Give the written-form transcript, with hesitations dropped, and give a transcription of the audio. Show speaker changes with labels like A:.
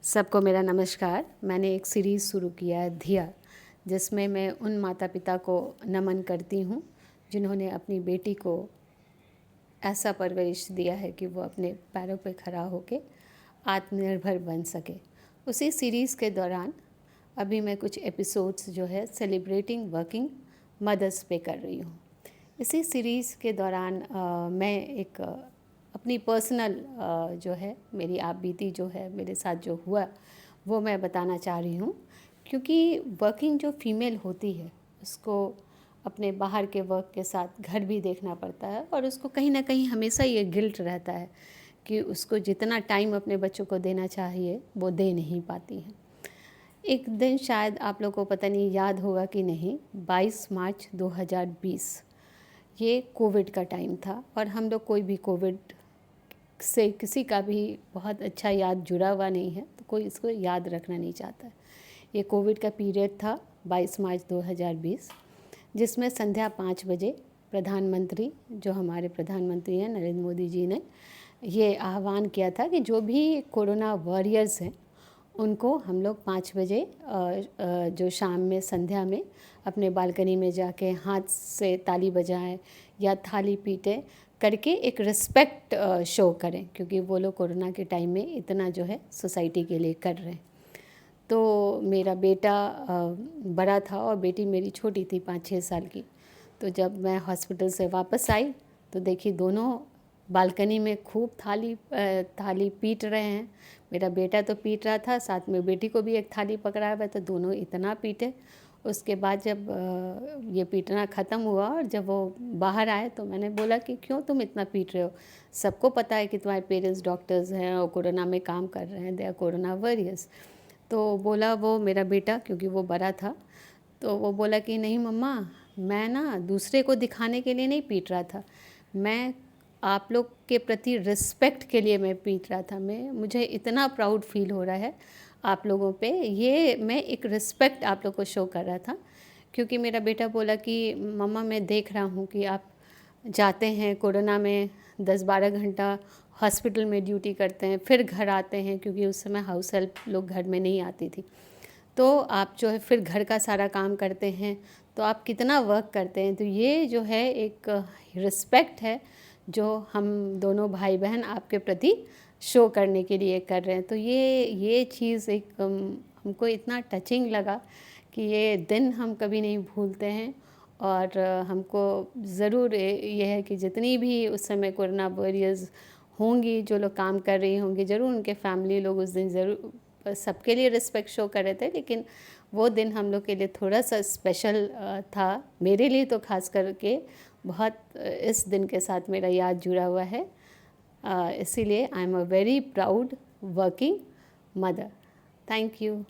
A: सबको मेरा नमस्कार। मैंने एक सीरीज़ शुरू किया है धिया, जिसमें मैं उन माता पिता को नमन करती हूँ जिन्होंने अपनी बेटी को ऐसा परवरिश दिया है कि वो अपने पैरों पे खड़ा होके आत्मनिर्भर बन सके। उसी सीरीज़ के दौरान अभी मैं कुछ एपिसोड्स जो है सेलिब्रेटिंग वर्किंग मदर्स पे कर रही हूँ। इसी सीरीज़ के दौरान मैं एक अपनी पर्सनल जो है मेरी आप बीती जो है मेरे साथ जो हुआ वो मैं बताना चाह रही हूँ, क्योंकि वर्किंग जो फीमेल होती है उसको अपने बाहर के वर्क के साथ घर भी देखना पड़ता है और उसको कहीं ना कहीं हमेशा ये गिल्ट रहता है कि उसको जितना टाइम अपने बच्चों को देना चाहिए वो दे नहीं पाती हैं। एक दिन शायद आप लोगों को पता नहीं याद होगा कि नहीं, 22 मार्च 2020 ये कोविड का टाइम था और हम लोग कोई भी कोविड से किसी का भी बहुत अच्छा याद जुड़ा हुआ नहीं है, तो कोई इसको याद रखना नहीं चाहता है। ये कोविड का पीरियड था 22 मार्च 2020, जिसमें संध्या 5 बजे प्रधानमंत्री, जो हमारे प्रधानमंत्री हैं नरेंद्र मोदी जी ने ये आह्वान किया था कि जो भी कोरोना वॉरियर्स हैं उनको हम लोग 5 बजे जो शाम में संध्या में अपने बालकनी में जाके हाथ से ताली बजाएं या थाली पीटें करके एक रिस्पेक्ट शो करें, क्योंकि वो लोग कोरोना के टाइम में इतना जो है सोसाइटी के लिए कर रहे हैं। तो मेरा बेटा बड़ा था और बेटी मेरी छोटी थी 5-6 साल की। तो जब मैं हॉस्पिटल से वापस आई तो देखी दोनों बालकनी में खूब थाली पीट रहे हैं। मेरा बेटा तो पीट रहा था, साथ में बेटी को भी एक थाली पकड़ा हुआ, तो दोनों इतना पीटे। उसके बाद जब ये पीटना ख़त्म हुआ और जब वो बाहर आए तो मैंने बोला कि क्यों तुम इतना पीट रहे हो, सबको पता है कि तुम्हारे पेरेंट्स डॉक्टर्स हैं और कोरोना में काम कर रहे हैं, दे आर कोरोना वॉरियर्स। तो बोला वो मेरा बेटा, क्योंकि वो बड़ा था, तो वो बोला कि नहीं मम्मा, मैं ना दूसरे को दिखाने के लिए नहीं पीट रहा था, मैं आप लोग के प्रति रिस्पेक्ट के लिए मैं पीट रहा था। मुझे इतना प्राउड फील हो रहा है आप लोगों पे, ये मैं एक रिस्पेक्ट आप लोग को शो कर रहा था। क्योंकि मेरा बेटा बोला कि मम्मा मैं देख रहा हूँ कि आप जाते हैं कोरोना में 10-12 घंटा हॉस्पिटल में ड्यूटी करते हैं, फिर घर आते हैं, क्योंकि उस समय हाउस हेल्प लोग घर में नहीं आती थी, तो आप जो है फिर घर का सारा काम करते हैं, तो आप कितना वर्क करते हैं। तो ये जो है एक रिस्पेक्ट है जो हम दोनों भाई बहन आपके प्रति शो करने के लिए कर रहे हैं। तो ये चीज़ एक हमको इतना टचिंग लगा कि ये दिन हम कभी नहीं भूलते हैं। और हमको ज़रूर ये है कि जितनी भी उस समय कोरोना वॉरियर्स होंगी, जो लोग काम कर रही होंगी, ज़रूर उनके फैमिली लोग उस दिन ज़रूर सबके लिए रिस्पेक्ट शो कर रहे थे, लेकिन वो दिन हम लोग के लिए थोड़ा सा स्पेशल था। मेरे लिए तो खास करके बहुत इस दिन के साथ मेरा याद जुड़ा हुआ है। इसीलिए I am a very proud working mother. Thank you.